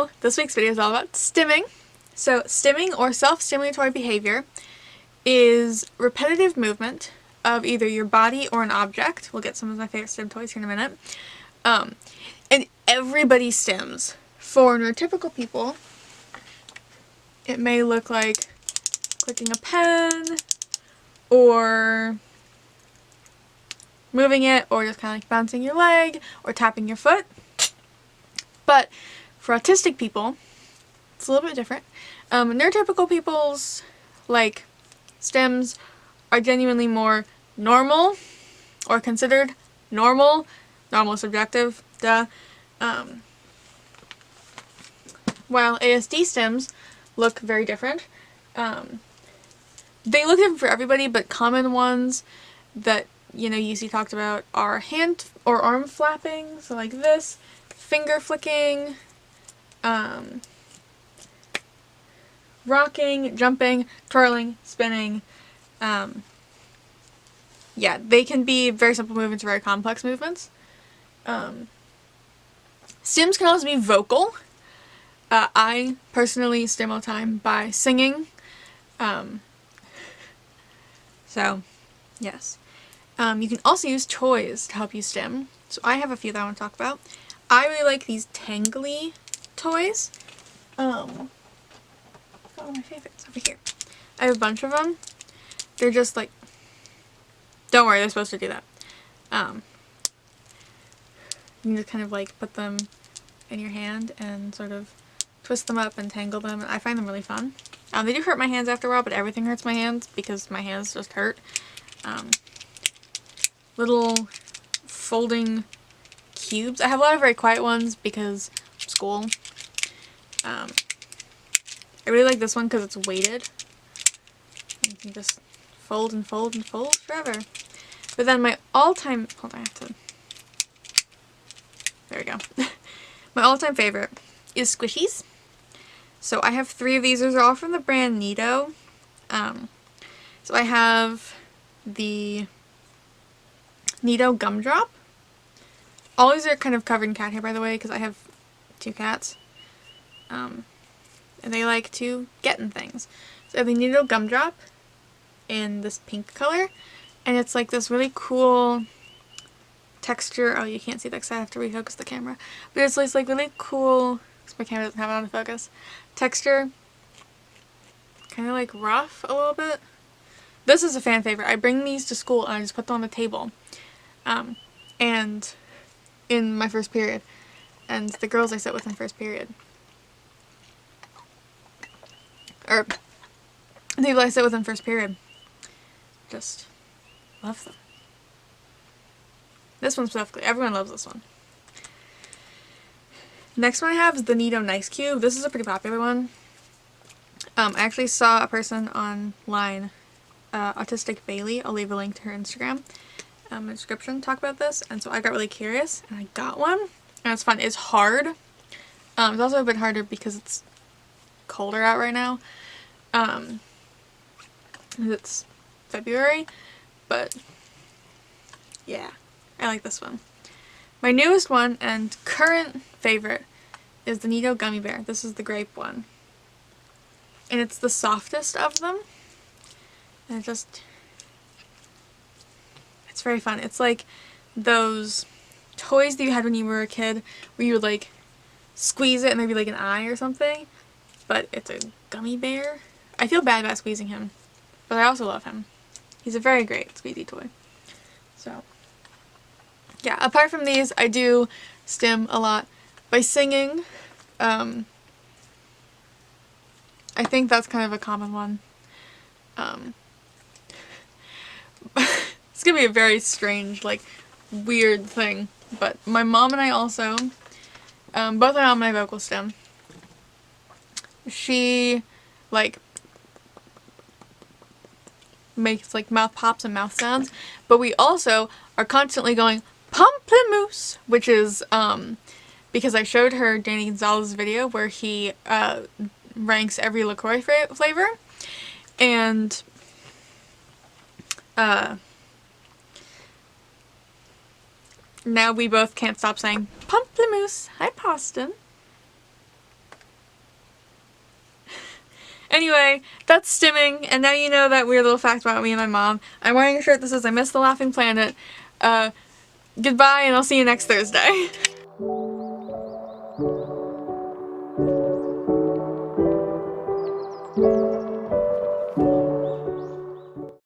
So this week's video is all about stimming. So stimming, or self-stimulatory behavior, is repetitive movement of either your body or an object. We'll get some of my favorite stim toys here in a minute. And everybody stims. For neurotypical people, it may look like clicking a pen, or moving it, or just kind of like bouncing your leg, or tapping your foot. But for autistic people, it's a little bit different. Neurotypical people's like stims are genuinely more normal, or considered normal. Normal is subjective, duh. While ASD stims look very different. They look different for everybody, but common ones that, you know, you see talked about are hand or arm flapping, so like this, finger flicking, rocking, jumping, twirling, spinning. Yeah, they can be very simple movements or very complex movements. Stims can also be vocal. I personally stim all the time by singing. So, yes. You can also use toys to help you stim. So I have a few that I want to talk about. I really like these tangly toys. One of my favorites over here. I have a bunch of them. They're just like, don't worry, they're supposed to do that. You can just kind of like put them in your hand and sort of twist them up and tangle them. I find them really fun. They do hurt my hands after a while, but everything hurts my hands because my hands just hurt. Little folding cubes. I have a lot of very quiet ones because school. I really like this one because it's weighted. You can just fold and fold and fold forever. But then my all-time, hold on, I have to, there we go. My all-time favorite is squishies. So I have 3 of these. These are all from the brand Nido. So I have the Nido Gumdrop. All these are kind of covered in cat hair, by the way, because I have 2 cats. And they like to get in things. So I have the Nido Gumdrop in this pink color. And it's like this really cool texture. Oh, you can't see that because I have to refocus the camera. But it's this like really cool, because my camera doesn't have it autofocus, texture. Kind of like rough a little bit. This is a fan favorite. I bring these to school and I just put them on the table. And in my first period. And the girls I sit with in first period. Or the people I sit with in first period. Just love them. This one specifically. Everyone loves this one. Next one I have is the Nido Nice Cube. This is a pretty popular one. I actually saw a person online, autisticbailey, I'll leave a link to her Instagram in the description, talk about this, and so I got really curious and I got one, and it's fun. It's hard. It's also a bit harder because it's colder out right now. It's February, but yeah, I like this one. My newest one and current favorite is the Nido Gummy Bear. This is the grape one. And it's the softest of them. And it's very fun. It's like those toys that you had when you were a kid where you would like squeeze it and there'd be like an eye or something. But it's a gummy bear. I feel bad about squeezing him, but I also love him. He's a very great squeezy toy. So yeah, apart from these, I do stim a lot by singing. I think that's kind of a common one. It's gonna be a very strange, like, weird thing, but my mom and I also, both my mom and I vocal stim. She, like, makes, like, mouth pops and mouth sounds, but we also are constantly going, pamplemousse, which is, because I showed her Danny Gonzalez's video where he, ranks every LaCroix flavor, and now we both can't stop saying pamplemousse. Hi, Poston. Anyway, that's stimming, and now you know that weird little fact about me and my mom. I'm wearing a shirt that says I miss the laughing planet. Goodbye, and I'll see you next Thursday.